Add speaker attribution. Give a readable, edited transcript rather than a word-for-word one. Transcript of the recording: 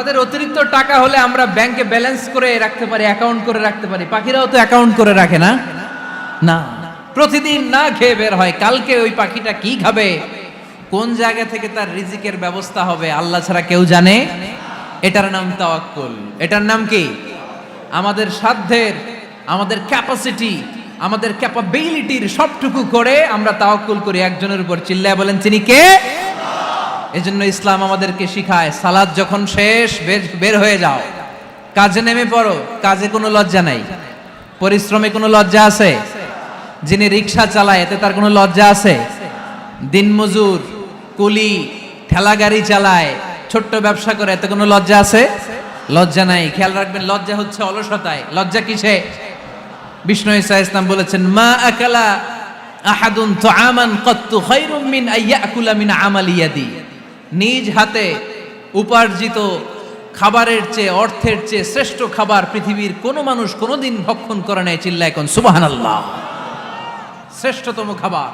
Speaker 1: আমাদের অতিরিক্ত টাকা হলে আমরা ব্যাংকে ব্যালেন্স করে রাখতে পারি, অ্যাকাউন্ট করে রাখতে পারি। পাখিরাও তো অ্যাকাউন্ট করে রাখে না? না, প্রতিদিন না খেয়ে বের হয়। কালকে ওই পাখিটা কি খাবে, কোন জায়গা থেকে তার রিজিকের ব্যবস্থা হবে আল্লাহ ছাড়া কেউ জানে। এটার নাম তাওয়াক্কুল। এটার নাম কি? আমাদের সাধ্যের, আমাদের ক্যাপাসিটি, আমাদের ক্যাপাবিলিটির সবটুকু করে আমরা তাওয়াক্কুল করি একজনের উপর। চিল্লায় বলেন তিনি কে? এজন্য ইসলাম আমাদেরকে শিখায়, সালাত যখন শেষ বের হয়ে যাও, কাজে নেমে পড়ো। কাজে কোনো লজ্জা নাই, পরিশ্রমে কোনো লজ্জা আছে? যিনি রিক্সা চালায় এতে তার কোনো লজ্জা আছে? দিনমজুর, কুলি, ঠেলা গাড়ি চালায়, ছোট্ট ব্যবসা করে, এতে কোনো লজ্জা আছে? লজ্জা নাই। খেয়াল রাখবেন, লজ্জা হচ্ছে অলসতায়। লজ্জা কিসে? বিষ্ণু ঈসা ইসলাম বলেছেন, মা আকালা আহাদুন তুআমান কাত্তু খায়রুম মিন আইয়াকুলা মিন আমালি ইয়াদি। নিজ হাতে উপার্জিত খাবারের চেয়ে, অর্থের চেয়ে শ্রেষ্ঠ খাবার পৃথিবীর কোনো মানুষ কোনোদিন ভক্ষণ করে নাই। চিল্লায় কোন সুবহানাল্লাহ। শ্রেষ্ঠতম খাবার